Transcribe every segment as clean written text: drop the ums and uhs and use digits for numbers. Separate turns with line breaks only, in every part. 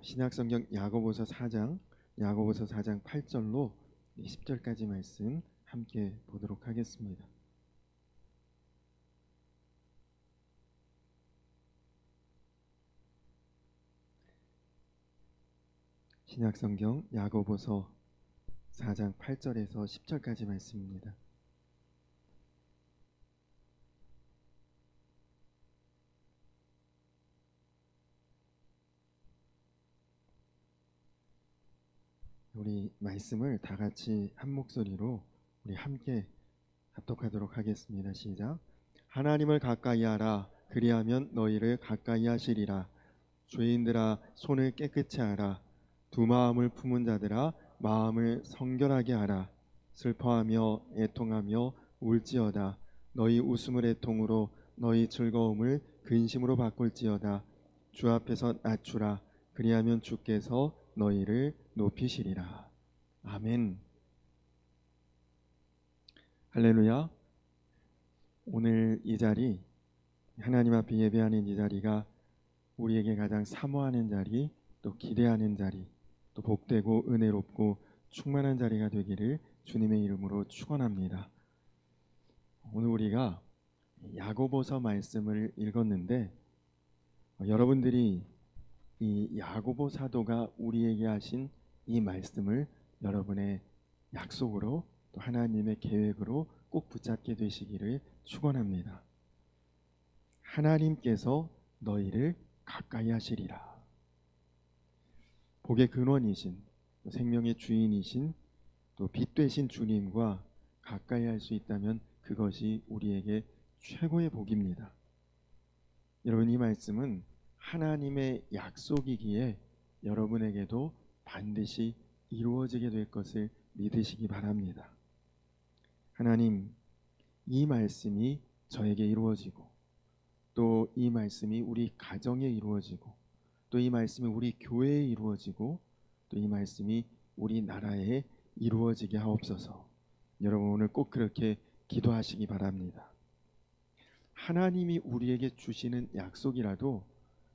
신약성경 야고보서 4장 8절로 10절까지 말씀 함께 보도록 하겠습니다. 신약성경 야고보서 4장 8절에서 10절까지 말씀입니다. 우리 말씀을 다 같이 한 목소리로 우리 함께 합독하도록 하겠습니다. 시작. 하나님을 가까이 하라. 그리하면 너희를 가까이 하시리라. 죄인들아 손을 깨끗이 하라. 두 마음을 품은 자들아 마음을 성결하게 하라. 슬퍼하며 애통하며 울지어다. 너희 웃음을 애통으로 너희 즐거움을 근심으로 바꿀지어다. 주 앞에서 낮추라. 그리하면 주께서 너희를 높이시리라. 아멘. 할렐루야. 오늘 이 자리, 하나님 앞에 예배하는 이 자리가 우리에게 가장 사모하는 자리, 또 기대하는 자리, 또 복되고 은혜롭고 충만한 자리가 되기를 주님의 이름으로 축원합니다. 오늘 우리가 야고보서 말씀을 읽었는데 여러분들이 이 야고보 사도가 우리에게 하신 이 말씀을 여러분의 약속으로 또 하나님의 계획으로 꼭 붙잡게 되시기를 축원합니다. 하나님께서 너희를 가까이 하시리라. 복의 근원이신, 또 생명의 주인이신, 또 빛 되신 주님과 가까이 할 수 있다면 그것이 우리에게 최고의 복입니다. 여러분, 이 말씀은 하나님의 약속이기에 여러분에게도 반드시 이루어지게 될 것을 믿으시기 바랍니다. 하나님, 이 말씀이 저에게 이루어지고, 또 이 말씀이 우리 가정에 이루어지고, 또 이 말씀이 우리 교회에 이루어지고, 또 이 말씀이 우리 나라에 이루어지게 하옵소서. 여러분, 오늘 꼭 그렇게 기도하시기 바랍니다. 하나님이 우리에게 주시는 약속이라도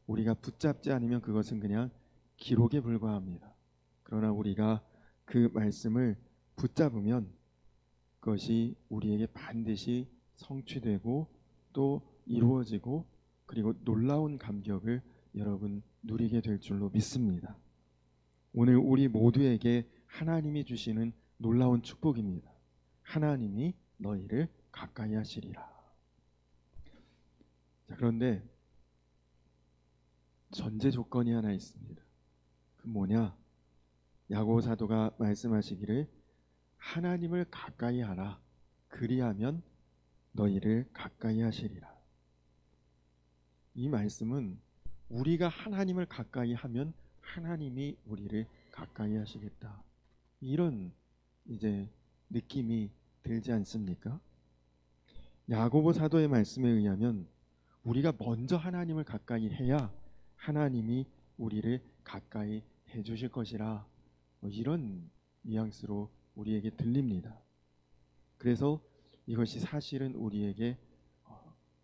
우리가 붙잡지 않으면 그것은 그냥 기록에 불과합니다. 그러나 우리가 그 말씀을 붙잡으면 그것이 우리에게 반드시 성취되고 또 이루어지고, 그리고 놀라운 감격을 여러분 누리게 될 줄로 믿습니다. 오늘 우리 모두에게 하나님이 주시는 놀라운 축복입니다. 하나님이 너희를 가까이 하시리라. 자, 그런데 전제 조건이 하나 있습니다. 그 뭐냐? 야고보 사도가 말씀하시기를 하나님을 가까이 하라. 그리하면 너희를 가까이 하시리라. 이 말씀은 우리가 하나님을 가까이 하면 하나님이 우리를 가까이 하시겠다, 이런 이제 느낌이 들지 않습니까? 야고보 사도의 말씀에 의하면 우리가 먼저 하나님을 가까이 해야 하나님이 우리를 가까이 해주실 것이라, 이런 뉘앙스로 우리에게 들립니다. 그래서 이것이 사실은 우리에게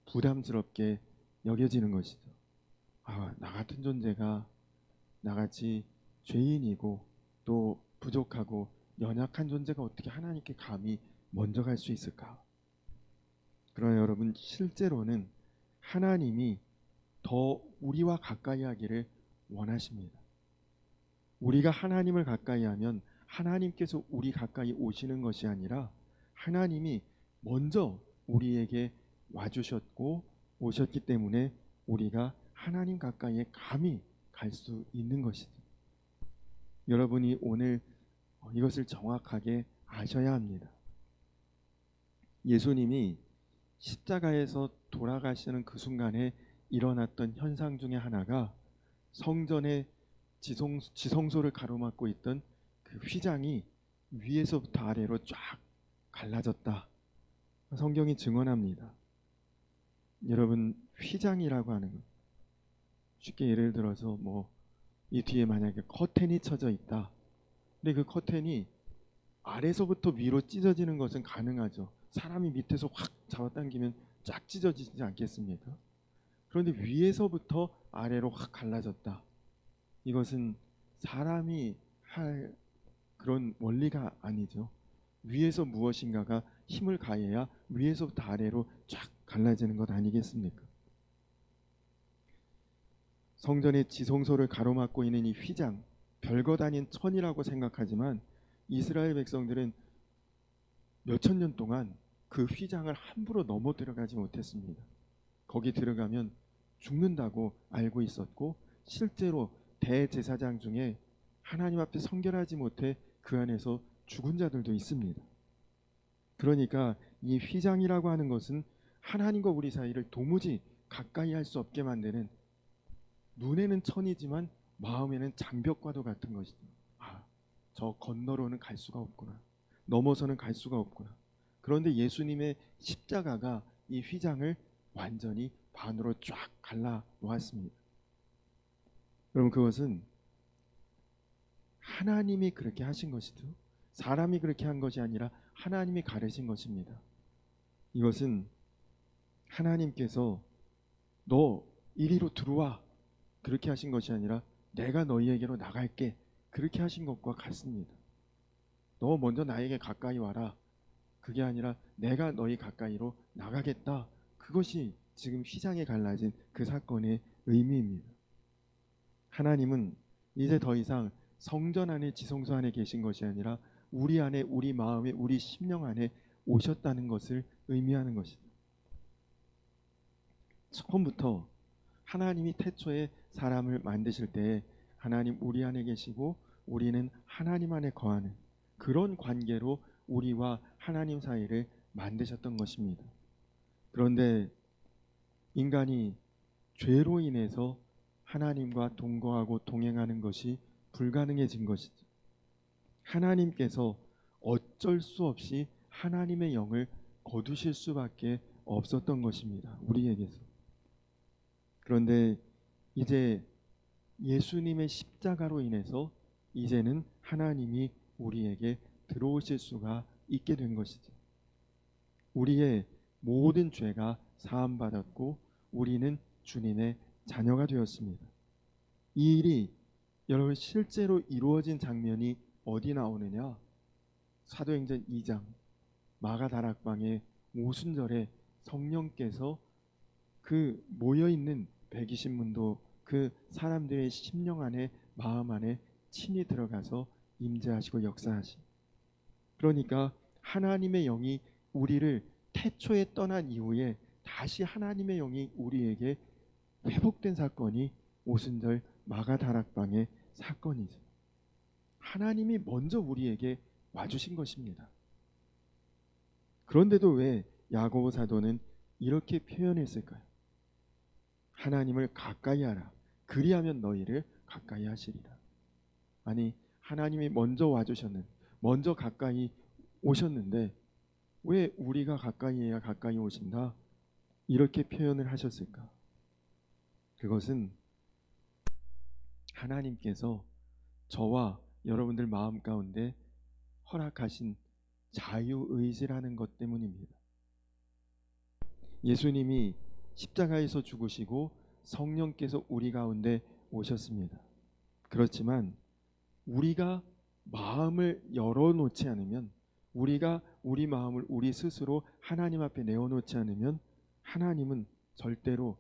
부담스럽게 여겨지는 것이죠. 나 같은 존재가 나같이 죄인이고 또 부족하고 연약한 존재가 어떻게 하나님께 감히 먼저 갈 수 있을까? 그러나 여러분, 실제로는 하나님이 더 우리와 가까이 하기를 원하십니다. 우리가 하나님을 가까이 하면 하나님께서 우리 가까이 오시는 것이 아니라 하나님이 먼저 우리에게 와주셨고 오셨기 때문에 우리가 하나님 가까이에 감히 갈 수 있는 것이죠. 여러분이 오늘 이것을 정확하게 아셔야 합니다. 예수님이 십자가에서 돌아가시는 그 순간에 일어났던 현상 중에 하나가 성전의 지성소를 가로막고 있던 그 휘장이 위에서부터 아래로 쫙 갈라졌다. 성경이 증언합니다. 여러분, 휘장이라고 하는 것, 쉽게 예를 들어서 이 뒤에 만약에 커튼이 쳐져 있다. 근데 그 커튼이 아래서부터 위로 찢어지는 것은 가능하죠. 사람이 밑에서 확 잡아당기면 쫙 찢어지지 않겠습니까? 그런데 위에서부터 아래로 확 갈라졌다. 이것은 사람이 할 그런 원리가 아니죠. 위에서 무엇인가가 힘을 가해야 위에서부터 아래로 쫙 갈라지는 것 아니겠습니까? 성전의 지성소를 가로막고 있는 이 휘장, 별것 아닌 천이라고 생각하지만 이스라엘 백성들은 몇천 년 동안 그 휘장을 함부로 넘어 들어가지 못했습니다. 거기 들어가면 죽는다고 알고 있었고, 실제로 대제사장 중에 하나님 앞에 성결하지 못해 그 안에서 죽은 자들도 있습니다. 그러니까 이 휘장이라고 하는 것은 하나님과 우리 사이를 도무지 가까이 할 수 없게 만드는, 눈에는 천이지만 마음에는 장벽과도 같은 것이죠. 저 건너로는 갈 수가 없구나. 넘어서는 갈 수가 없구나. 그런데 예수님의 십자가가 이 휘장을 완전히 반으로 쫙 갈라 놓았습니다. 여러분, 그것은 하나님이 그렇게 하신 것이죠. 사람이 그렇게 한 것이 아니라 하나님이 가르신 것입니다. 이것은 하나님께서 너 이리로 들어와 그렇게 하신 것이 아니라 내가 너희에게로 나갈게 그렇게 하신 것과 같습니다. 너 먼저 나에게 가까이 와라. 그게 아니라 내가 너희 가까이로 나가겠다. 그것이 지금 휘장에 갈라진 그 사건의 의미입니다. 하나님은 이제 더 이상 성전 안에 지성소 안에 계신 것이 아니라 우리 안에, 우리 마음에, 우리 심령 안에 오셨다는 것을 의미하는 것이다. 처음부터 하나님이 태초에 사람을 만드실 때 하나님 우리 안에 계시고 우리는 하나님 안에 거하는 그런 관계로 우리와 하나님 사이를 만드셨던 것입니다. 그런데 인간이 죄로 인해서 하나님과 동거하고 동행하는 것이 불가능해진 것이죠. 하나님께서 어쩔 수 없이 하나님의 영을 거두실 수밖에 없었던 것입니다. 우리에게서. 그런데 이제 예수님의 십자가로 인해서 이제는 하나님이 우리에게 들어오실 수가 있게 된 것이죠. 우리의 모든 죄가 사함받았고 우리는 주님의 자녀가 되었습니다. 이 일이 여러분 실제로 이루어진 장면이 어디 나오느냐? 사도행전 2장 마가다락방의 오순절에 성령께서 그 모여있는 120문도 그 사람들의 심령 안에 마음 안에 친히 들어가서 임재하시고 역사하시. 그러니까 하나님의 영이 우리를 태초에 떠난 이후에 다시 하나님의 영이 우리에게 회복된 사건이 오순절 마가다락방의 사건이죠. 하나님이 먼저 우리에게 와주신 것입니다. 그런데도 왜 야고보 사도는 이렇게 표현했을까요? 하나님을 가까이 하라. 그리하면 너희를 가까이 하시리라. 아니, 하나님이 먼저 와주셨는, 먼저 가까이 오셨는데 왜 우리가 가까이 해야 가까이 오신다? 이렇게 표현을 하셨을까? 그것은 하나님께서 저와 여러분들 마음 가운데 허락하신 자유의지라는 것 때문입니다. 예수님이 십자가에서 죽으시고 성령께서 우리 가운데 오셨습니다. 그렇지만 우리가 마음을 열어놓지 않으면, 우리가 우리 마음을 우리 스스로 하나님 앞에 내어놓지 않으면 하나님은 절대로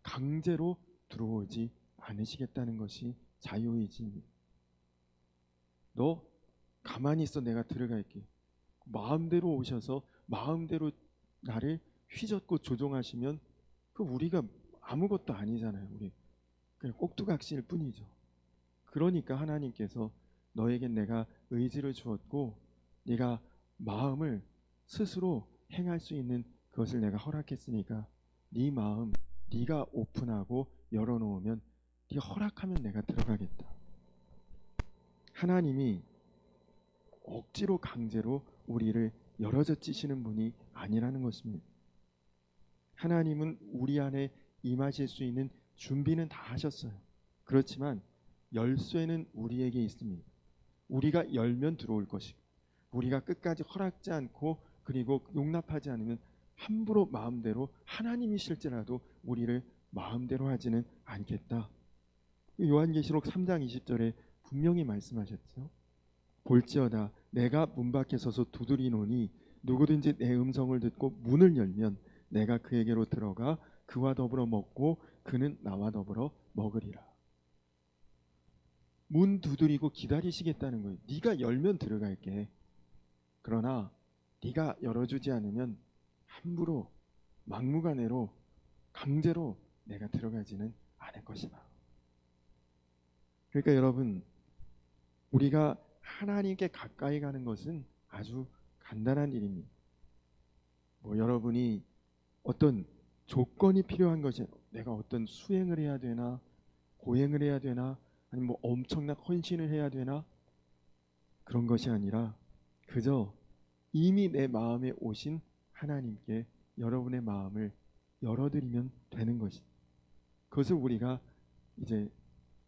강제로 들어오지 않으시겠다는 것이 자유의지입니다. 너 가만히 있어, 내가 들어갈게. 마음대로 오셔서 마음대로 나를 휘젓고 조종하시면 그 우리가 아무것도 아니잖아요. 우리 그냥 꼭두각시일 뿐이죠. 그러니까 하나님께서 너에겐 내가 의지를 주었고 네가 마음을 스스로 행할 수 있는 그것을 내가 허락했으니까 네 마음 네가 오픈하고 열어놓으면, 네가 허락하면 내가 들어가겠다. 하나님이 억지로 강제로 우리를 열어젖히시는 분이 아니라는 것입니다. 하나님은 우리 안에 임하실 수 있는 준비는 다 하셨어요. 그렇지만 열쇠는 우리에게 있습니다. 우리가 열면 들어올 것이고, 우리가 끝까지 허락지 않고 그리고 용납하지 않으면 함부로 마음대로, 하나님이실지라도 우리를 마음대로 하지는 않겠다. 요한계시록 3장 20절에 분명히 말씀하셨죠. 볼지어다 내가 문 밖에 서서 두드리노니 누구든지 내 음성을 듣고 문을 열면 내가 그에게로 들어가 그와 더불어 먹고 그는 나와 더불어 먹으리라. 문 두드리고 기다리시겠다는 거예요. 네가 열면 들어갈게. 그러나 네가 열어주지 않으면 함부로 막무가내로 강제로 내가 들어가지는 않을 것이다. 그러니까 여러분, 우리가 하나님께 가까이 가는 것은 아주 간단한 일입니다. 여러분이 어떤 조건이 필요한 것이, 내가 어떤 수행을 해야 되나, 고행을 해야 되나, 아니면 엄청난 헌신을 해야 되나, 그런 것이 아니라 그저 이미 내 마음에 오신 하나님께 여러분의 마음을 열어드리면 되는 것이, 그것을 우리가 이제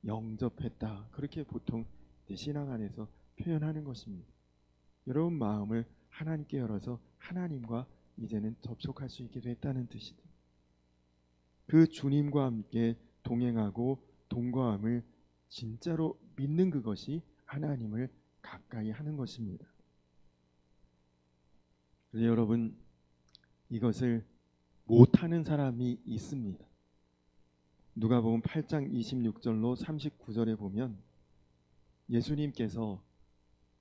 영접했다, 그렇게 보통 신앙 안에서 표현하는 것입니다. 여러분 마음을 하나님께 열어서 하나님과 이제는 접촉할 수 있게 됐다는 뜻이죠. 그 주님과 함께 동행하고 동거함을 진짜로 믿는 그것이 하나님을 가까이 하는 것입니다. 그래서 여러분, 이것을 못하는 사람이 있습니다. 누가복음 8장 26절로 39절에 보면 예수님께서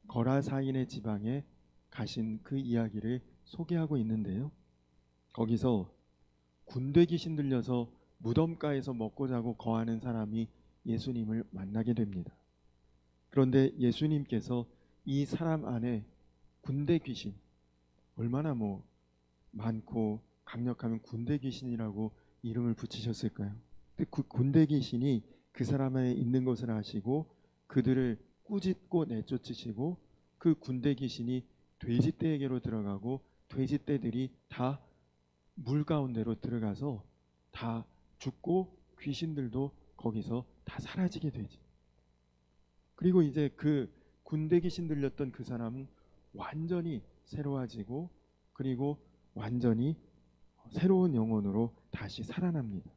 거라사인의 지방에 가신 그 이야기를 소개하고 있는데요. 거기서 군대 귀신 들려서 무덤가에서 먹고 자고 거하는 사람이 예수님을 만나게 됩니다. 그런데 예수님께서 이 사람 안에 군대 귀신, 얼마나 많고 강력하면 군대 귀신이라고 이름을 붙이셨을까요? 그 군대 귀신이 그 사람 안에 있는 것을 아시고 그들을 꾸짖고 내쫓으시고, 그 군대 귀신이 돼지떼에게로 들어가고 돼지떼들이 다 물 가운데로 들어가서 다 죽고 귀신들도 거기서 다 사라지게 되지. 그리고 이제 그 군대 귀신 들렸던 그 사람은 완전히 새로워지고, 그리고 완전히 새로운 영혼으로 다시 살아납니다.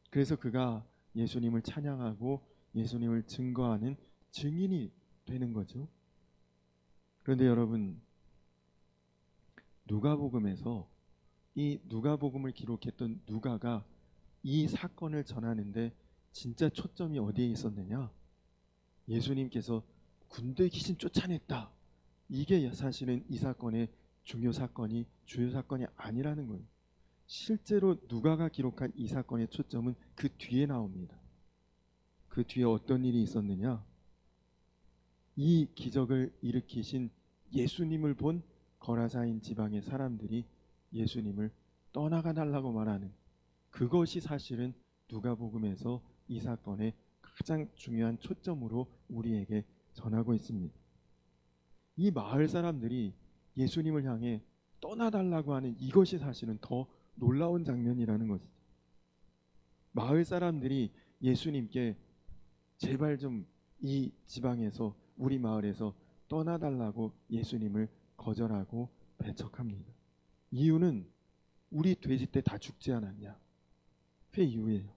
그래서 그가 예수님을 찬양하고 예수님을 증거하는 증인이 되는 거죠. 그런데 여러분, 누가복음에서 이 누가복음을 기록했던 누가가 이 사건을 전하는데 진짜 초점이 어디에 있었느냐? 예수님께서 군대 귀신 쫓아냈다, 이게 사실은 이 사건의 주요 사건이 아니라는 거예요. 실제로 누가가 기록한 이 사건의 초점은 그 뒤에 나옵니다. 그 뒤에 어떤 일이 있었느냐? 이 기적을 일으키신 예수님을 본 거라사인 지방의 사람들이 예수님을 떠나가 달라고 말하는, 그것이 사실은 누가복음에서 이 사건의 가장 중요한 초점으로 우리에게 전하고 있습니다. 이 마을 사람들이 예수님을 향해 떠나달라고 하는 이것이 사실은 더 놀라운 장면이라는 것이죠. 마을 사람들이 예수님께 제발 좀 이 지방에서, 우리 마을에서 떠나달라고 예수님을 거절하고 배척합니다. 이유는 우리 돼지떼 다 죽지 않았냐, 그 이유예요.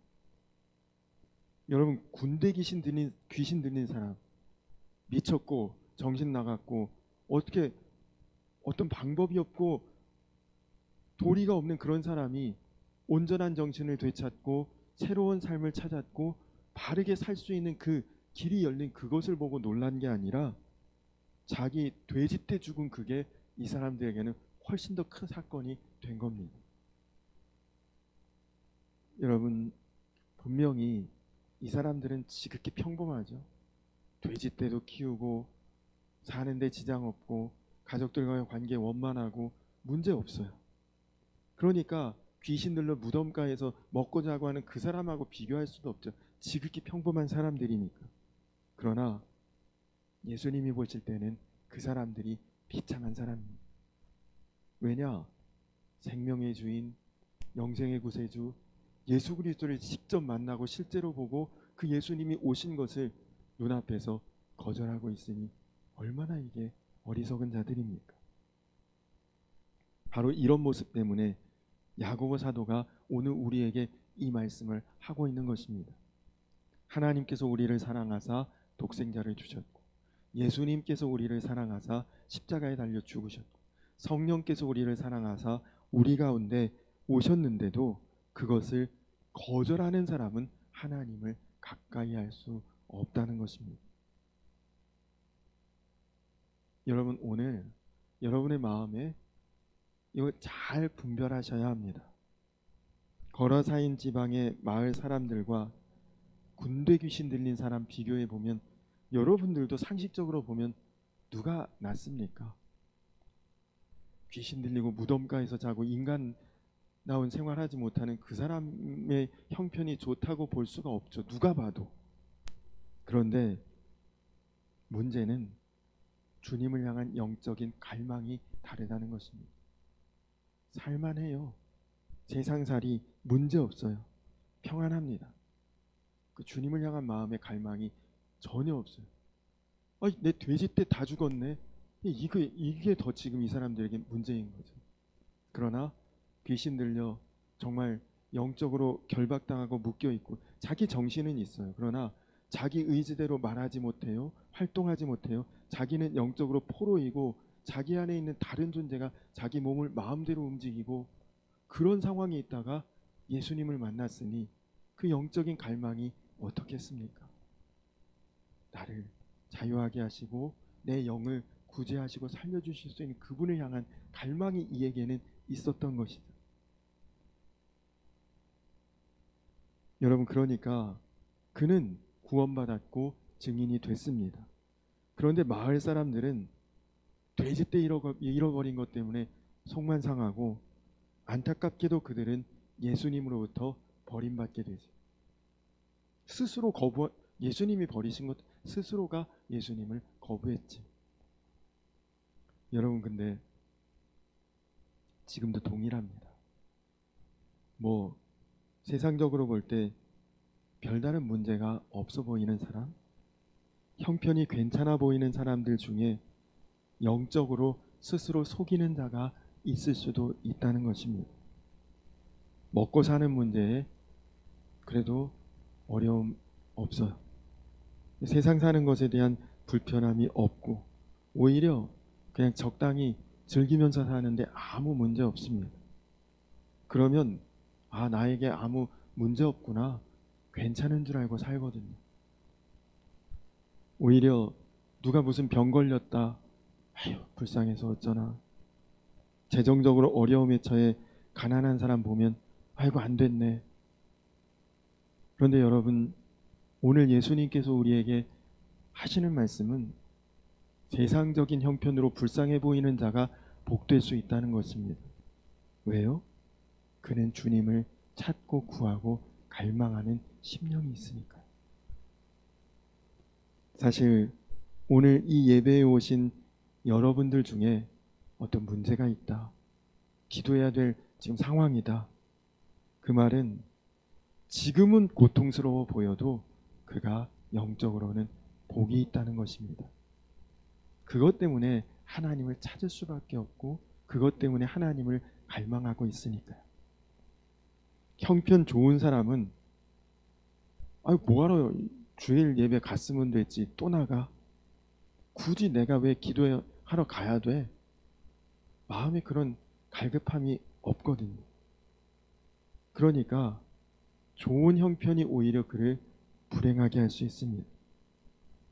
여러분, 군대 귀신 들린 사람, 미쳤고 정신 나갔고 어떻게 어떤 방법이 없고 도리가 없는 그런 사람이 온전한 정신을 되찾고 새로운 삶을 찾았고 바르게 살 수 있는 그 길이 열린 그것을 보고 놀란 게 아니라 자기 돼지떼 죽은 그게 이 사람들에게는 훨씬 더 큰 사건이 된 겁니다. 여러분, 분명히 이 사람들은 지극히 평범하죠. 돼지떼도 키우고 사는데 지장 없고 가족들과의 관계 원만하고 문제 없어요. 그러니까 귀신들로 무덤가에서 먹고 자고 하는 그 사람하고 비교할 수도 없죠. 지극히 평범한 사람들이니까. 그러나 예수님이 보실 때는 그 사람들이 비참한 사람입니다. 왜냐? 생명의 주인, 영생의 구세주 예수 그리스도를 직접 만나고 실제로 보고 그 예수님이 오신 것을 눈앞에서 거절하고 있으니 얼마나 이게 어리석은 자들입니까? 바로 이런 모습 때문에 야고보 사도가 오늘 우리에게 이 말씀을 하고 있는 것입니다. 하나님께서 우리를 사랑하사 독생자를 주셨고, 예수님께서 우리를 사랑하사 십자가에 달려 죽으셨고, 성령께서 우리를 사랑하사 우리 가운데 오셨는데도 그것을 거절하는 사람은 하나님을 가까이 할 수 없다는 것입니다. 여러분, 오늘 여러분의 마음에 이걸 잘 분별하셔야 합니다. 거라사인 지방의 마을 사람들과 군대 귀신 들린 사람 비교해 보면 여러분들도 상식적으로 보면 누가 낫습니까? 귀신 들리고 무덤가에서 자고 인간다운 생활하지 못하는 그 사람의 형편이 좋다고 볼 수가 없죠. 누가 봐도. 그런데 문제는 주님을 향한 영적인 갈망이 다르다는 것입니다. 살만해요. 세상살이 문제없어요. 평안합니다. 그 주님을 향한 마음의 갈망이 전혀 없어요. 내 돼지 때 다 죽었네. 이게 더 지금 이 사람들에게 문제인 거죠. 그러나 귀신 들려 정말 영적으로 결박당하고 묶여있고 자기 정신은 있어요. 그러나 자기 의지대로 말하지 못해요. 활동하지 못해요. 자기는 영적으로 포로이고 자기 안에 있는 다른 존재가 자기 몸을 마음대로 움직이고 그런 상황에 있다가 예수님을 만났으니 그 영적인 갈망이 어떻겠습니까? 나를 자유하게 하시고 내 영을 구제하시고 살려주실 수 있는 그분을 향한 갈망이 이에게는 있었던 것이죠. 여러분, 그러니까 그는 구원받았고 증인이 됐습니다. 그런데 마을 사람들은 돼지 때 잃어버린 것 때문에 속만 상하고 안타깝게도 그들은 예수님으로부터 버림받게 되죠. 스스로 예수님이 버리신 것 스스로가 예수님을 거부했지. 여러분, 근데 지금도 동일합니다. 세상적으로 볼 때 별다른 문제가 없어 보이는 사람, 형편이 괜찮아 보이는 사람들 중에 영적으로 스스로 속이는 자가 있을 수도 있다는 것입니다. 먹고 사는 문제에 그래도 어려움 없어요. 세상 사는 것에 대한 불편함이 없고 오히려 그냥 적당히 즐기면서 사는데 아무 문제 없습니다. 그러면 나에게 아무 문제 없구나, 괜찮은 줄 알고 살거든요. 오히려 누가 무슨 병 걸렸다, 불쌍해서 어쩌나, 재정적으로 어려움에 처해 가난한 사람 보면 아이고 안 됐네. 그런데 여러분, 오늘 예수님께서 우리에게 하시는 말씀은 세상적인 형편으로 불쌍해 보이는 자가 복될 수 있다는 것입니다. 왜요? 그는 주님을 찾고 구하고 갈망하는 심령이 있으니까요. 사실 오늘 이 예배에 오신 여러분들 중에 어떤 문제가 있다, 기도해야 될 지금 상황이다, 그 말은 지금은 고통스러워 보여도 그가 영적으로는 복이 있다는 것입니다. 그것 때문에 하나님을 찾을 수밖에 없고 그것 때문에 하나님을 갈망하고 있으니까요. 형편 좋은 사람은 뭐하러 주일 예배 갔으면 됐지 또 나가, 굳이 내가 왜 기도하러 가야 돼, 마음에 그런 갈급함이 없거든요. 그러니까 좋은 형편이 오히려 그를 불행하게 할 수 있습니다.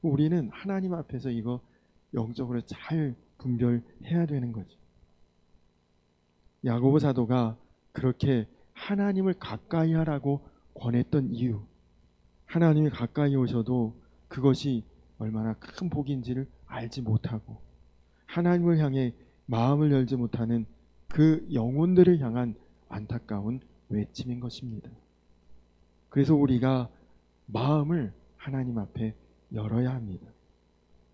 우리는 하나님 앞에서 이거 영적으로 잘 분별해야 되는 거죠. 야고보 사도가 그렇게 하나님을 가까이 하라고 권했던 이유, 하나님이 가까이 오셔도 그것이 얼마나 큰 복인지를 알지 못하고 하나님을 향해 마음을 열지 못하는 그 영혼들을 향한 안타까운 외침인 것입니다. 그래서 우리가 마음을 하나님 앞에 열어야 합니다.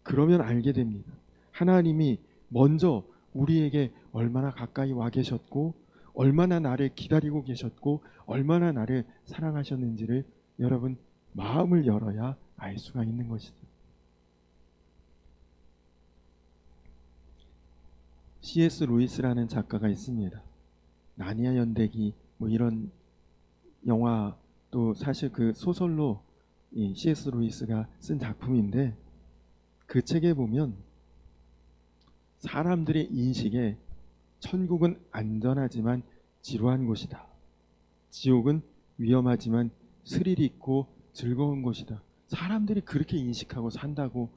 그러면 알게 됩니다. 하나님이 먼저 우리에게 얼마나 가까이 와 계셨고 얼마나 나를 기다리고 계셨고 얼마나 나를 사랑하셨는지를 여러분 마음을 열어야 알 수가 있는 것이죠. C.S. 루이스라는 작가가 있습니다. 나니아 연대기 이런 영화, 또 사실 그 소설로 이 C.S. 루이스가 쓴 작품인데 그 책에 보면 사람들의 인식에 천국은 안전하지만 지루한 곳이다. 지옥은 위험하지만 스릴 있고 즐거운 곳이다. 사람들이 그렇게 인식하고 산다고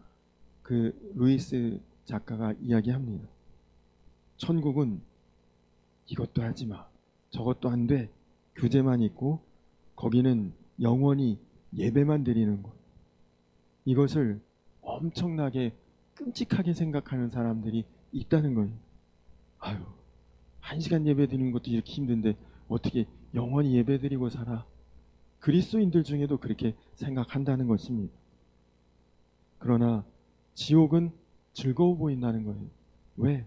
그 루이스 작가가 이야기합니다. 천국은 이것도 하지 마, 저것도 안 돼, 규제만 있고 거기는 영원히 예배만 드리는 곳. 이것을 엄청나게 끔찍하게 생각하는 사람들이 있다는 거예요. 아유, 1시간 예배 드리는 것도 이렇게 힘든데 어떻게 영원히 예배 드리고 살아? 그리스도인들 중에도 그렇게 생각한다는 것입니다. 그러나 지옥은 즐거워 보인다는 거예요. 왜?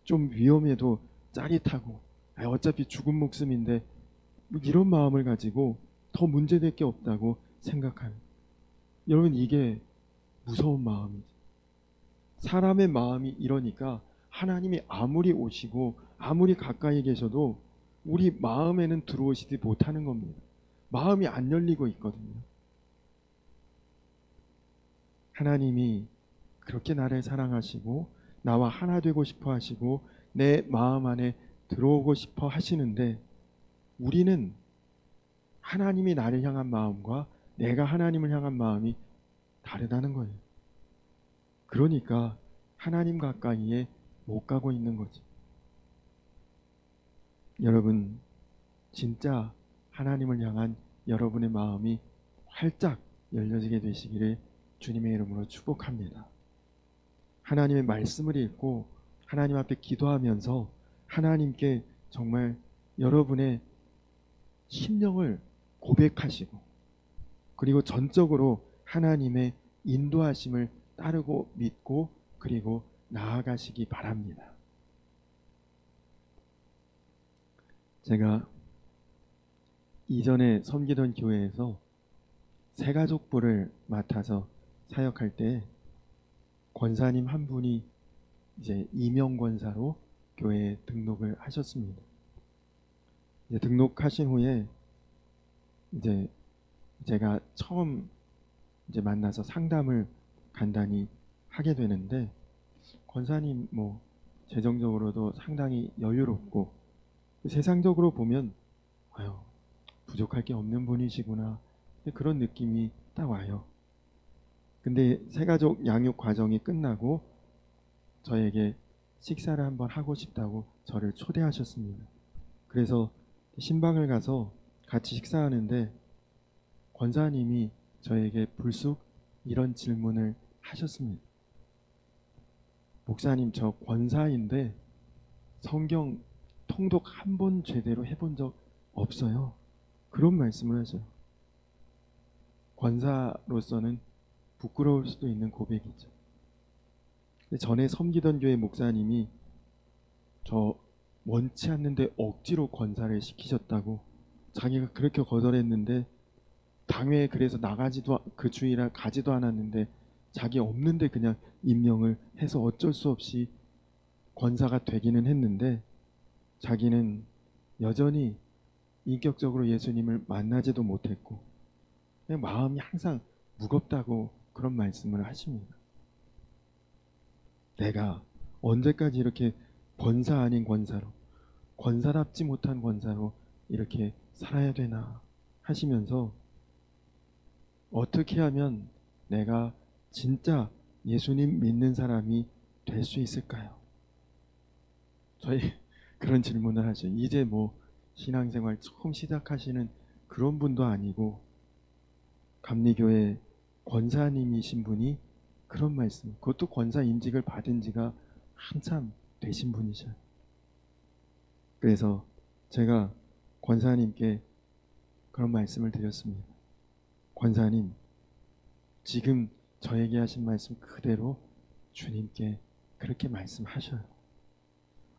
좀 위험해도 짜릿하고 어차피 죽은 목숨인데 뭐 이런 마음을 가지고 더 문제될 게 없다고 생각하는. 여러분, 이게 무서운 마음이죠. 사람의 마음이 이러니까 하나님이 아무리 오시고 아무리 가까이 계셔도 우리 마음에는 들어오시지 못하는 겁니다. 마음이 안 열리고 있거든요. 하나님이 그렇게 나를 사랑하시고 나와 하나 되고 싶어 하시고 내 마음 안에 들어오고 싶어 하시는데 우리는 하나님이 나를 향한 마음과 내가 하나님을 향한 마음이 다르다는 거예요. 그러니까 하나님 가까이에 못 가고 있는 거지. 여러분, 진짜 하나님을 향한 여러분의 마음이 활짝 열려지게 되시기를 주님의 이름으로 축복합니다. 하나님의 말씀을 읽고 하나님 앞에 기도하면서 하나님께 정말 여러분의 심령을 고백하시고 그리고 전적으로 하나님의 인도하심을 따르고 믿고 그리고 나아가시기 바랍니다. 제가 이전에 섬기던 교회에서 새가족부를 맡아서 사역할 때 권사님 한 분이 이제 임용 권사로 교회에 등록을 하셨습니다. 이제 등록하신 후에 이제 제가 처음 이제 만나서 상담을 간단히 하게 되는데 권사님 뭐 재정적으로도 상당히 여유롭고 세상적으로 보면 아유 부족할 게 없는 분이시구나 그런 느낌이 딱 와요. 근데 새가족 양육 과정이 끝나고 저에게 식사를 한번 하고 싶다고 저를 초대하셨습니다. 그래서 신방을 가서 같이 식사하는데 권사님이 저에게 불쑥 이런 질문을 하셨습니다. 목사님, 저 권사인데 성경 통독 한 번 제대로 해본 적 없어요. 그런 말씀을 하죠. 권사로서는 부끄러울 수도 있는 고백이죠. 전에 섬기던 교회 목사님이 저 원치 않는데 억지로 권사를 시키셨다고 자기가 그렇게 거절했는데 당회에 그래서 나가지도 그 주일날 가지도 않았는데 자기 없는데 그냥 임명을 해서 어쩔 수 없이 권사가 되기는 했는데 자기는 여전히 인격적으로 예수님을 만나지도 못했고 그냥 마음이 항상 무겁다고 그런 말씀을 하십니다. 내가 언제까지 이렇게 권사 아닌 권사로 권사답지 못한 권사로 이렇게 살아야 되나 하시면서 어떻게 하면 내가 진짜 예수님 믿는 사람이 될 수 있을까요? 저희 그런 질문을 하죠. 이제 뭐 신앙생활 처음 시작하시는 그런 분도 아니고 감리교회 권사님이신 분이 그런 말씀, 그것도 권사 임직을 받은 지가 한참 되신 분이셔요. 그래서 제가 권사님께 그런 말씀을 드렸습니다. 권사님, 지금 저에게 하신 말씀 그대로 주님께 그렇게 말씀하셔요.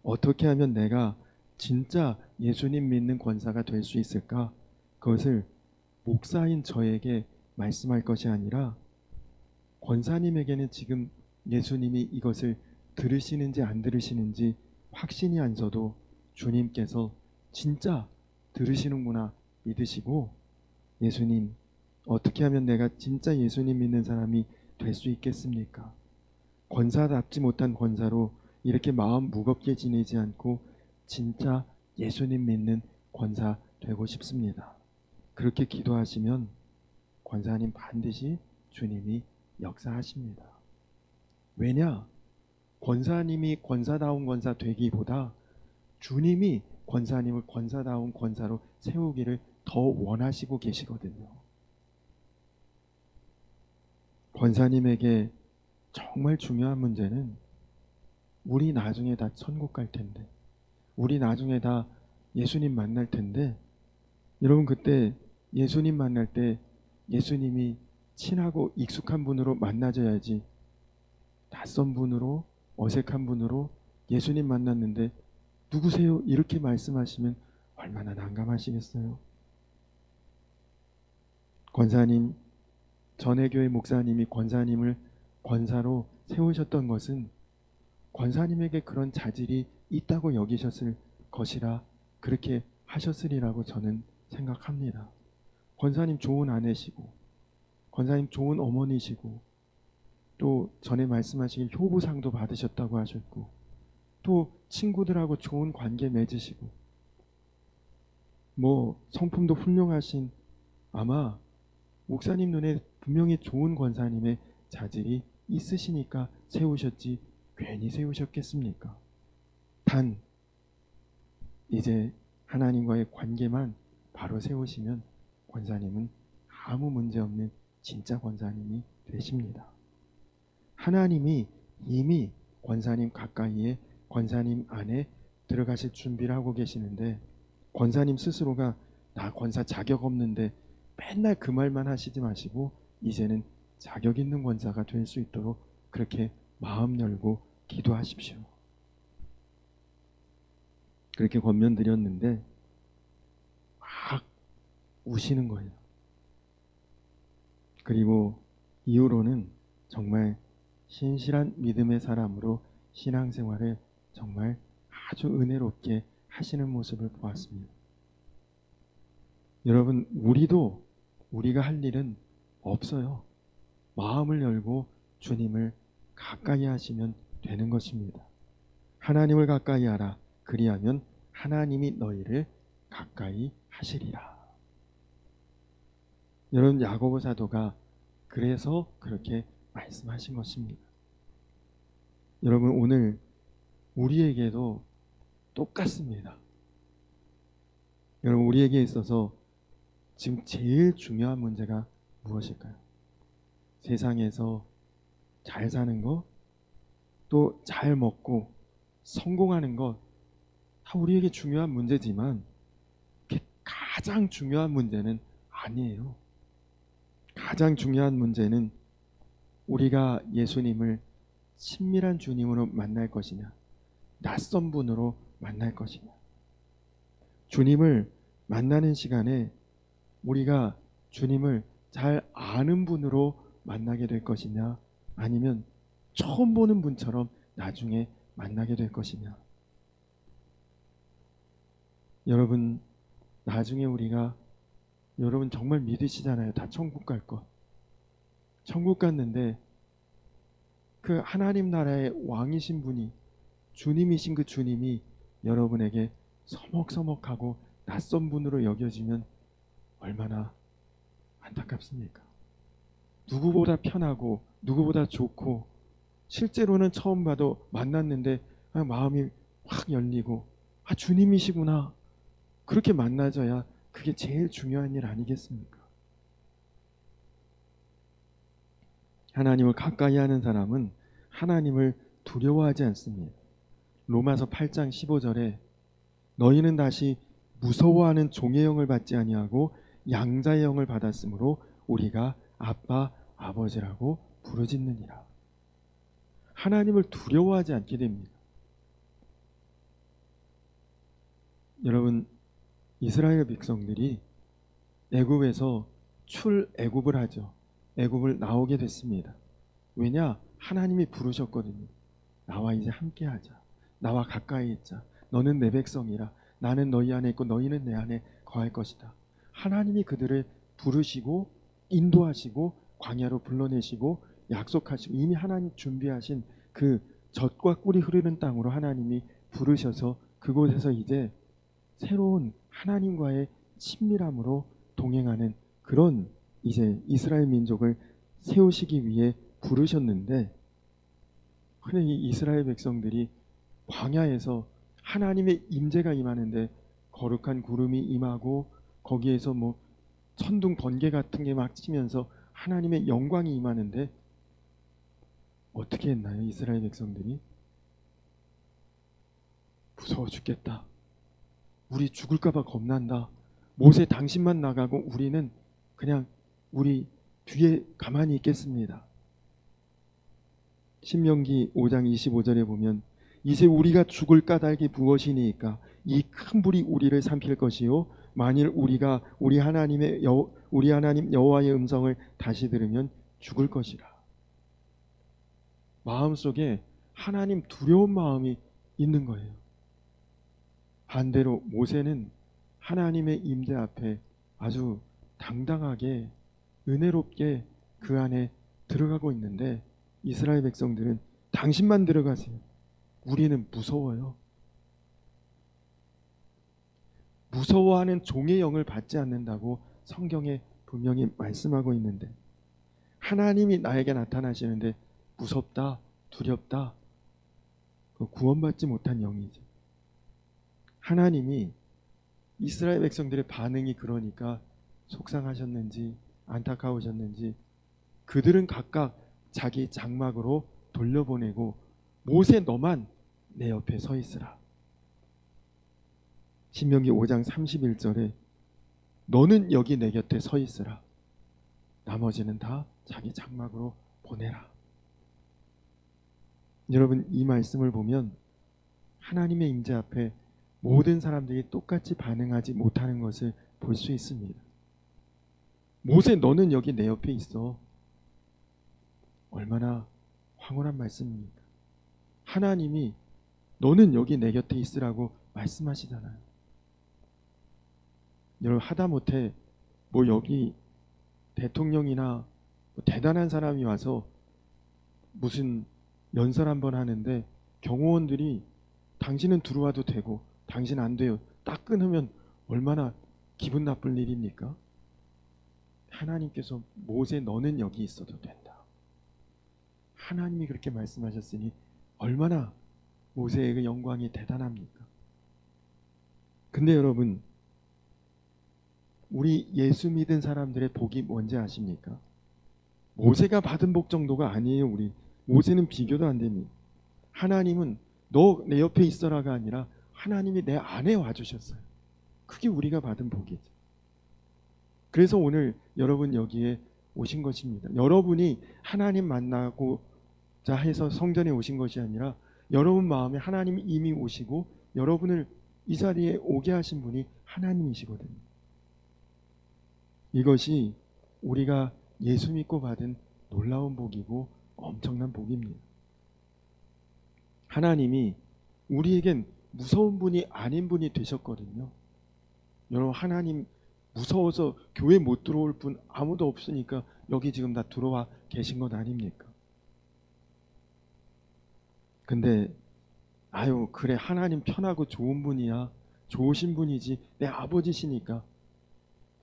어떻게 하면 내가 진짜 예수님 믿는 권사가 될 수 있을까? 그것을 목사인 저에게 말씀할 것이 아니라 권사님에게는 지금 예수님이 이것을 들으시는지 안 들으시는지 확신이 안 서도 주님께서 진짜 들으시는구나 믿으시고 예수님 어떻게 하면 내가 진짜 예수님 믿는 사람이 될 수 있겠습니까? 권사답지 못한 권사로 이렇게 마음 무겁게 지내지 않고 진짜 예수님 믿는 권사 되고 싶습니다. 그렇게 기도하시면 권사님 반드시 주님이 역사하십니다. 왜냐? 권사님이 권사다운 권사 되기보다 주님이 권사님을 권사다운 권사로 세우기를 더 원하시고 계시거든요. 권사님에게 정말 중요한 문제는 우리 나중에 다 천국 갈 텐데, 우리 나중에 다 예수님 만날 텐데, 여러분 그때 예수님 만날 때 예수님이 친하고 익숙한 분으로 만나져야지 낯선 분으로 어색한 분으로 예수님 만났는데 누구세요? 이렇게 말씀하시면 얼마나 난감하시겠어요. 권사님, 전해교회 목사님이 권사님을 권사로 세우셨던 것은 권사님에게 그런 자질이 있다고 여기셨을 것이라 그렇게 하셨으리라고 저는 생각합니다. 권사님 좋은 아내시고 권사님 좋은 어머니시고 또 전에 말씀하신 효부상도 받으셨다고 하셨고 또 친구들하고 좋은 관계 맺으시고 뭐 성품도 훌륭하신 아마 목사님 눈에 분명히 좋은 권사님의 자질이 있으시니까 세우셨지 괜히 세우셨겠습니까? 단 이제 하나님과의 관계만 바로 세우시면 권사님은 아무 문제 없는 진짜 권사님이 되십니다. 하나님이 이미 권사님 가까이에 권사님 안에 들어가실 준비를 하고 계시는데 권사님 스스로가 나 권사 자격 없는데 맨날 그 말만 하시지 마시고 이제는 자격 있는 권사가 될 수 있도록 그렇게 마음 열고 기도하십시오. 그렇게 권면드렸는데 막 우시는 거예요. 그리고 이후로는 정말 신실한 믿음의 사람으로 신앙생활을 정말 아주 은혜롭게 하시는 모습을 보았습니다. 여러분 우리가 할 일은 없어요. 마음을 열고 주님을 가까이 하시면 되는 것입니다. 하나님을 가까이 하라. 그리하면 하나님이 너희를 가까이 하시리라. 여러분 야고보 사도가 그래서 그렇게 말씀하신 것입니다. 여러분 오늘 우리에게도 똑같습니다. 여러분 우리에게 있어서 지금 제일 중요한 문제가 무엇일까요? 세상에서 잘 사는 거, 또 잘 먹고 성공하는 것, 다 우리에게 중요한 문제지만 가장 중요한 문제는 아니에요. 가장 중요한 문제는 우리가 예수님을 친밀한 주님으로 만날 것이냐, 낯선 분으로 만날 것이냐. 주님을 만나는 시간에 우리가 주님을 잘 아는 분으로 만나게 될 것이냐, 아니면 처음 보는 분처럼 나중에 만나게 될 것이냐. 여러분 나중에 우리가 여러분 정말 믿으시잖아요. 다 천국 갈 것. 천국 갔는데 그 하나님 나라의 왕이신 분이 주님이신 그 주님이 여러분에게 서먹서먹하고 낯선 분으로 여겨지면 얼마나 안타깝습니까? 누구보다 편하고 누구보다 좋고 실제로는 처음 봐도 만났는데 마음이 확 열리고 주님이시구나 그렇게 만나져야 그게 제일 중요한 일 아니겠습니까? 하나님을 가까이 하는 사람은 하나님을 두려워하지 않습니다. 로마서 8장 15절에 너희는 다시 무서워하는 종의 영을 받지 아니하고 양자의 영을 받았으므로 우리가 아빠 아버지라고 부르짖느니라. 하나님을 두려워하지 않게 됩니다. 여러분 이스라엘 백성들이 애굽에서 출애굽을 하죠. 애굽을 나오게 됐습니다. 왜냐? 하나님이 부르셨거든요. 나와 이제 함께하자. 나와 가까이 있자. 너는 내 백성이라. 나는 너희 안에 있고 너희는 내 안에 거할 것이다. 하나님이 그들을 부르시고 인도하시고 광야로 불러내시고 약속하시고 이미 하나님 준비하신 그 젖과 꿀이 흐르는 땅으로 하나님이 부르셔서 그곳에서 이제 새로운 하나님과의 친밀함으로 동행하는 그런 이제 이스라엘 민족을 세우시기 위해 부르셨는데, 근데 이 이스라엘 백성들이 광야에서 하나님의 임재가 임하는데 거룩한 구름이 임하고 거기에서 뭐 천둥 번개 같은 게 막 치면서 하나님의 영광이 임하는데 어떻게 했나요? 이스라엘 백성들이 무서워 죽겠다. 우리 죽을까봐 겁난다. 모세 당신만 나가고 우리는 그냥 우리 뒤에 가만히 있겠습니다. 신명기 5장 25절에 보면 이제 우리가 죽을 까닭이 무엇이니까 이 큰 불이 우리를 삼킬 것이요 만일 우리가 우리 하나님 여호와의 음성을 다시 들으면 죽을 것이라. 마음속에 하나님 두려운 마음이 있는 거예요. 반대로 모세는 하나님의 임재 앞에 아주 당당하게 은혜롭게 그 안에 들어가고 있는데 이스라엘 백성들은 당신만 들어가세요. 우리는 무서워요. 무서워하는 종의 영을 받지 않는다고 성경에 분명히 말씀하고 있는데 하나님이 나에게 나타나시는데 무섭다, 두렵다, 구원받지 못한 영이지. 하나님이 이스라엘 백성들의 반응이 그러니까 속상하셨는지 안타까우셨는지 그들은 각각 자기 장막으로 돌려보내고 모세 너만 내 옆에 서 있으라. 신명기 5장 31절에 너는 여기 내 곁에 서 있으라. 나머지는 다 자기 장막으로 보내라. 여러분 이 말씀을 보면 하나님의 임재 앞에 모든 사람들이 똑같이 반응하지 못하는 것을 볼 수 있습니다. 모세 너는 여기 내 옆에 있어. 얼마나 황홀한 말씀입니까? 하나님이 너는 여기 내 곁에 있으라고 말씀하시잖아요. 여러분 하다못해 뭐 여기 대통령이나 뭐 대단한 사람이 와서 무슨 연설 한번 하는데 경호원들이 당신은 들어와도 되고 당신 안 돼요 딱 끊으면 얼마나 기분 나쁠 일입니까? 하나님께서 모세 너는 여기 있어도 된다. 하나님이 그렇게 말씀하셨으니 얼마나 모세의 그 영광이 대단합니까? 근데 여러분 우리 예수 믿은 사람들의 복이 뭔지 아십니까? 모세가 받은 복 정도가 아니에요. 우리 모세는 비교도 안 됩니다. 하나님은 너 내 옆에 있어라가 아니라 하나님이 내 안에 와주셨어요. 그게 우리가 받은 복이죠. 그래서 오늘 여러분 여기에 오신 것입니다. 여러분이 하나님 만나고자 해서 성전에 오신 것이 아니라 여러분 마음에 하나님이 이미 오시고 여러분을 이 자리에 오게 하신 분이 하나님이시거든요. 이것이 우리가 예수 믿고 받은 놀라운 복이고 엄청난 복입니다. 하나님이 우리에겐 무서운 분이 아닌 분이 되셨거든요. 여러분 하나님 무서워서 교회 못 들어올 분 아무도 없으니까 여기 지금 다 들어와 계신 것 아닙니까? 근데 아유 그래 하나님 편하고 좋은 분이야. 좋으신 분이지 내 아버지시니까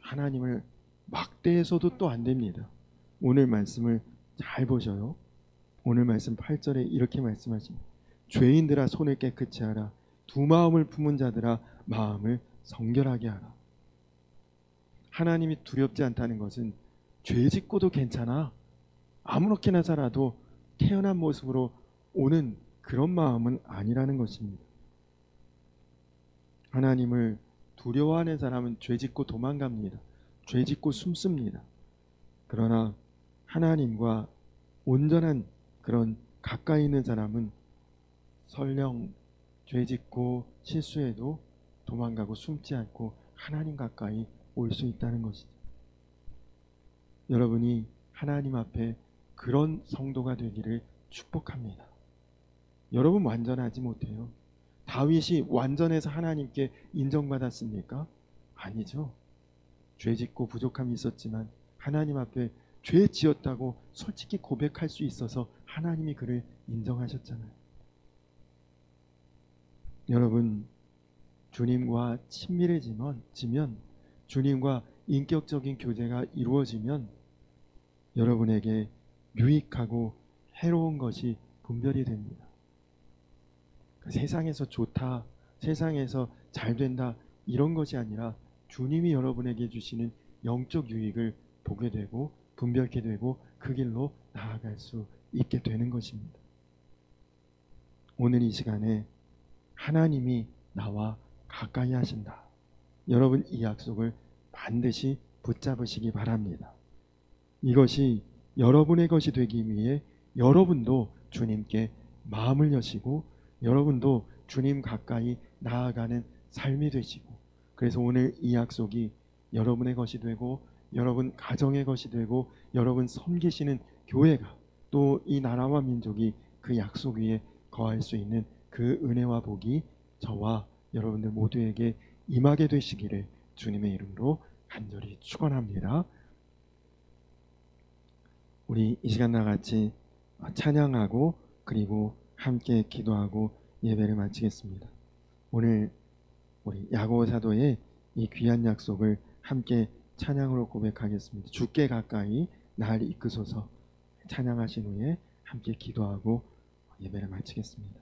하나님을 막대해서도 또 안 됩니다. 오늘 말씀을 잘 보셔요. 오늘 말씀 8절에 이렇게 말씀하십니다. 죄인들아 손을 깨끗이 하라. 두 마음을 품은 자들아 마음을 정결하게 하라. 하나님이 두렵지 않다는 것은 죄 짓고도 괜찮아. 아무렇게나 살아도 태어난 모습으로 오는 그런 마음은 아니라는 것입니다. 하나님을 두려워하는 사람은 죄 짓고 도망갑니다. 죄 짓고 숨습니다. 그러나 하나님과 온전한 그런 가까이 있는 사람은 설령 죄 짓고 실수해도 도망가고 숨지 않고 하나님 가까이 올 수 있다는 것이죠. 여러분이 하나님 앞에 그런 성도가 되기를 축복합니다. 여러분 완전하지 못해요. 다윗이 완전해서 하나님께 인정받았습니까? 아니죠. 죄 짓고 부족함이 있었지만 하나님 앞에 죄 지었다고 솔직히 고백할 수 있어서 하나님이 그를 인정하셨잖아요. 여러분, 주님과 친밀해지면, 주님과 인격적인 교제가 이루어지면 여러분에게 유익하고 해로운 것이 분별이 됩니다. 세상에서 좋다, 세상에서 잘 된다, 이런 것이 아니라 주님이 여러분에게 주시는 영적 유익을 보게 되고 분별케 되고 그 길로 나아갈 수 있게 되는 것입니다. 오늘 이 시간에 하나님이 나와 가까이 하신다. 여러분, 이 약속을 반드시 붙잡으시기 바랍니다. 이것이 여러분의 것이 되기 위해 여러분도 주님께 마음을 여시고 여러분도 주님 가까이 나아가는 삶이 되시고, 그래서 오늘 이 약속이 여러분의 것이 되고 여러분 가정의 것이 되고 여러분 섬기시는 교회가 또 이 나라와 민족이 그 약속 위에 거할 수 있는 그 은혜와 복이 저와 여러분들 모두에게 임하게 되시기를 주님의 이름으로 간절히 축원합니다. 우리 이 시간 나같이 찬양하고 그리고 함께 기도하고 예배를 마치겠습니다. 오늘 우리 야고보 사도의 이 귀한 약속을 함께 찬양으로 고백하겠습니다. 주께 가까이 날 이끄소서 찬양하신 후에 함께 기도하고 예배를 마치겠습니다.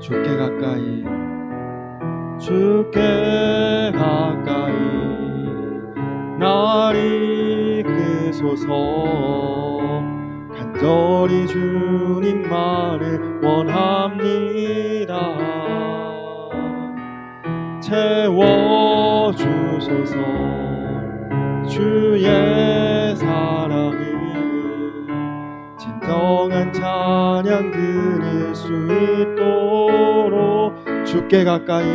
주께 가까이, 주께 가까이 날 이끄소서 간절히 주님만을 원합니다. 채워주소서 주의 사랑을 진정한 찬양 드릴 수 있도록 주께 가까이,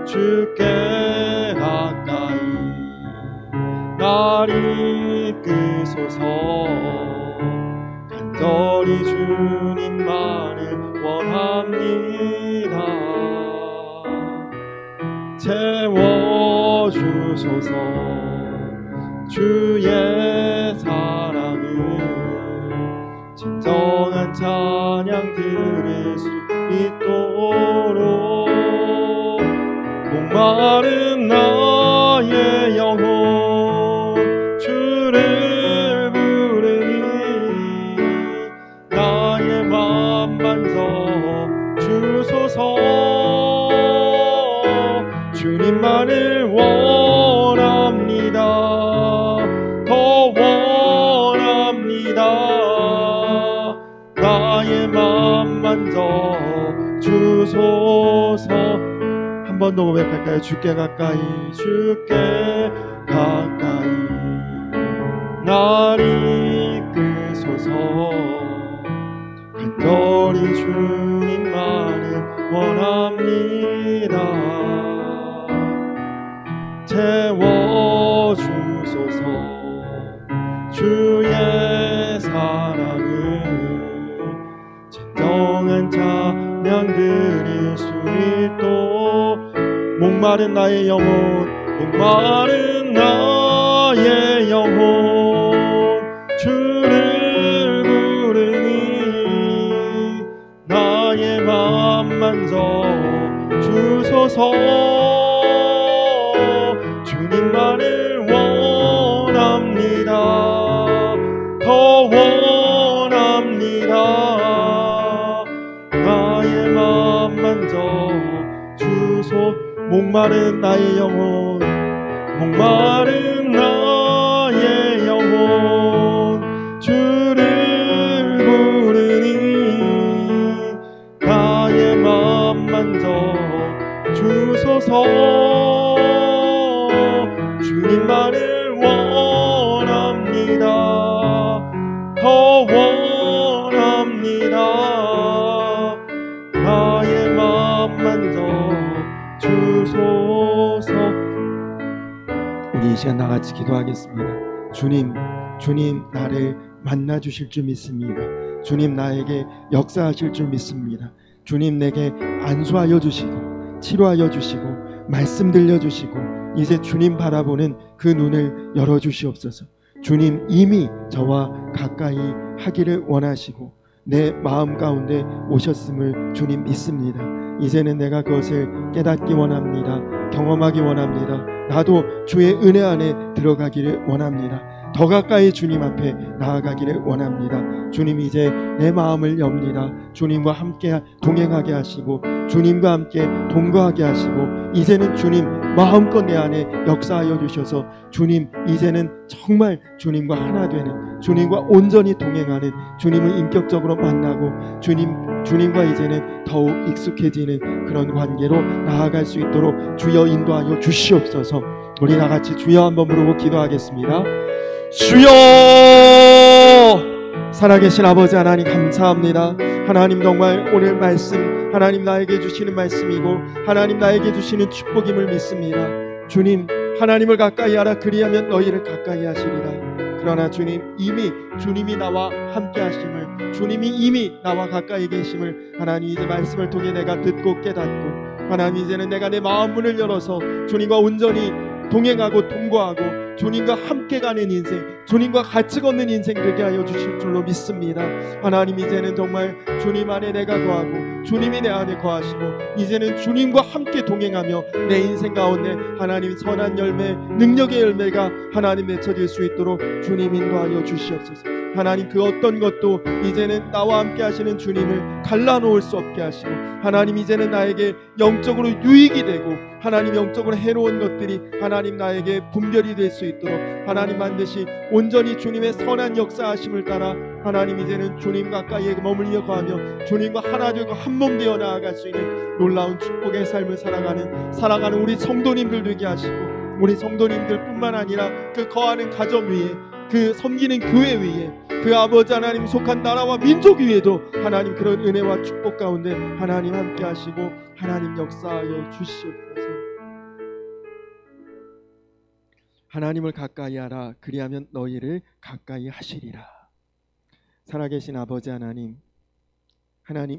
주께 가까이 날 이끄소서 간절히 주님만을 원합니다. 채워주소서 주의 사랑을 진정한 찬양 드릴 수 있도록 목마른 나의 영혼 주를 부르니 나의 맘 만져 주소서 주님만을 원합니다. 더 원합니다. 나의 맘 만져 주소서. 한 번 더 고백할까요? 주께 가까이, 주께 가까이 날 이끄소서 간절히 주님만을 원합니다. 채워주소서 주의 사랑을 진정한 찬양 드릴 수 있도록 목마른 나의 영혼, 목마른 나의 영혼 주를 부르니 나의 맘 만져 주소서 주님만을 원합니다. 더 원합니다. 나의 맘 만져 주소. 목마른 나의 영혼, 목마른 나의 영혼 주를 부르니 나의 맘 만져 주소서 주님만을 원합니다. 더 원합니다. 나의 맘 만져 주소서. 우리 이 시간 나같이 기도하겠습니다. 주님 나를 만나 주실 줄 믿습니다. 주님 나에게 역사하실 줄 믿습니다. 주님 내게 안수하여 주시고 치료하여 주시고 말씀 들려주시고 이제 주님 바라보는 그 눈을 열어주시옵소서. 주님 이미 저와 가까이 하기를 원하시고 내 마음 가운데 오셨음을 주님 믿습니다. 이제는 내가 그것을 깨닫기 원합니다. 경험하기 원합니다. 나도 주의 은혜 안에 들어가기를 원합니다. 더 가까이 주님 앞에 나아가기를 원합니다. 주님 이제 내 마음을 엽니다. 주님과 함께 동행하게 하시고 주님과 함께 동거하게 하시고 이제는 주님 마음껏 내 안에 역사하여 주셔서 주님 이제는 정말 주님과 하나 되는 주님과 온전히 동행하는 주님을 인격적으로 만나고 주님과 이제는 더욱 익숙해지는 그런 관계로 나아갈 수 있도록 주여 인도하여 주시옵소서. 우리 다같이 주여 한번 부르고 기도하겠습니다. 주여! 살아계신 아버지 하나님 감사합니다. 하나님 정말 오늘 말씀 하나님 나에게 주시는 말씀이고 하나님 나에게 주시는 축복임을 믿습니다. 주님 하나님을 가까이 하라 그리하면 너희를 가까이 하시리라. 그러나 주님 이미 주님이 나와 함께 하심을 주님이 이미 나와 가까이 계심을 하나님 이제 말씀을 통해 내가 듣고 깨닫고 하나님 이제는 내가 내 마음 문을 열어서 주님과 온전히 동행하고 동거하고 주님과 함께 가는 인생 주님과 같이 걷는 인생 되게 하여 주실 줄로 믿습니다. 하나님 이제는 정말 주님 안에 내가 거하고 주님이 내 안에 거하시고 이제는 주님과 함께 동행하며 내 인생 가운데 하나님 선한 열매 능력의 열매가 하나님 맺혀질 수 있도록 주님 인도하여 주시옵소서. 하나님 그 어떤 것도 이제는 나와 함께 하시는 주님을 갈라놓을 수 없게 하시고 하나님 이제는 나에게 영적으로 유익이 되고 하나님 영적으로 해로운 것들이 하나님 나에게 분별이 될 수 있도록 하나님 반드시 온전히 주님의 선한 역사하심을 따라 하나님 이제는 주님 가까이에 머물려 거하며 주님과 하나 되고 한 몸 되어 나아갈 수 있는 놀라운 축복의 삶을 살아가는 우리 성도님들 되게 하시고 우리 성도님들 뿐만 아니라 그 거하는 가정 위에 그 섬기는 교회 위에 그 아버지 하나님 속한 나라와 민족 위에도 하나님 그런 은혜와 축복 가운데 하나님 함께 하시고 하나님 역사하여 주시옵소서. 하나님을 가까이 하라 그리하면 너희를 가까이 하시리라. 살아계신 아버지 하나님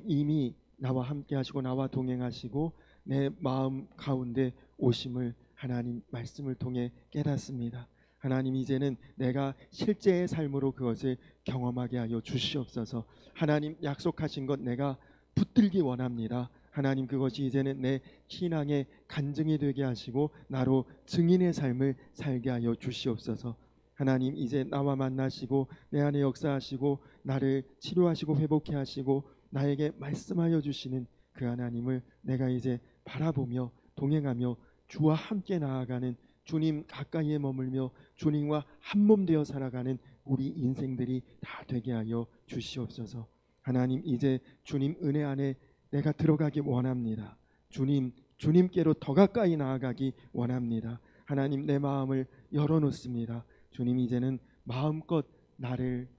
이미 나와 함께 하시고 나와 동행하시고 내 마음 가운데 오심을 하나님 말씀을 통해 깨닫습니다. 하나님 이제는 내가 실제의 삶으로 그것을 경험하게 하여 주시옵소서. 하나님 약속하신 것 내가 붙들기 원합니다. 하나님 그것이 이제는 내 신앙의 간증이 되게 하시고 나로 증인의 삶을 살게 하여 주시옵소서. 하나님 이제 나와 만나시고 내 안에 역사하시고 나를 치료하시고 회복해 하시고 나에게 말씀하여 주시는 그 하나님을 내가 이제 바라보며 동행하며 주와 함께 나아가는 주님 가까이에 머물며 주님과 한 몸 되어 살아가는 우리 인생들이 다 되게 하여 주시옵소서. 하나님 이제 주님 은혜 안에 내가 들어가기 원합니다. 주님께로 더 가까이 나아가기 원합니다. 하나님 내 마음을 열어놓습니다. 주님 이제는 마음껏 나를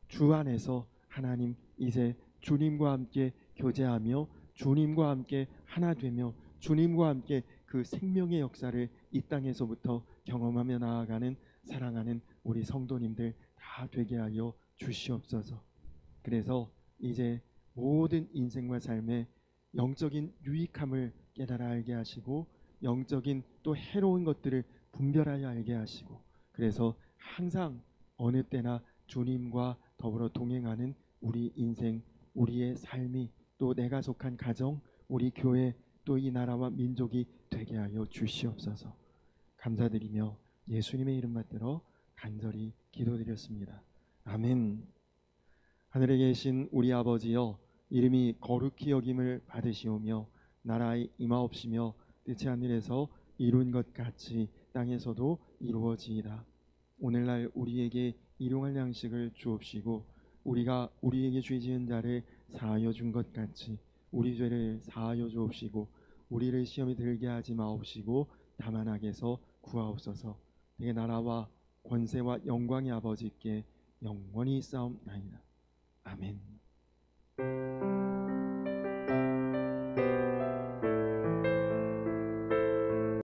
주 안에서 하나님 이제 주님과 함께 교제하며 주님과 함께 하나 되며 주님과 함께 그 생명의 역사를 이 땅에서부터 경험하며 나아가는 사랑하는 우리 성도님들 다 되게 하여 주시옵소서. 그래서 이제 모든 인생과 삶의 영적인 유익함을 깨달아 알게 하시고 영적인 또 해로운 것들을 분별하여 알게 하시고 그래서 항상 어느 때나 주님과 더불어 동행하는 우리 인생 우리의 삶이 또 내가 속한 가정 우리 교회 또 이 나라와 민족이 되게 하여 주시옵소서. 감사드리며 예수님의 이름 받들어 간절히 기도드렸습니다. 아멘. 하늘에 계신 우리 아버지여 이름이 거룩히 여김을 받으시오며 나라의 임하옵시며 뜻이 하늘에서 이룬 것 같이 땅에서도 이루어지이다. 오늘날 우리에게 일용할 양식을 주옵시고 우리가 우리에게 죄 지은 자를 사하여 준 것 같이 우리 죄를 사하여 주옵시고 우리를 시험에 들게 하지 마옵시고 다만 악에서 구하옵소서. 내 나라와 권세와 영광의 아버지께 영원히 싸움나이다. 아멘.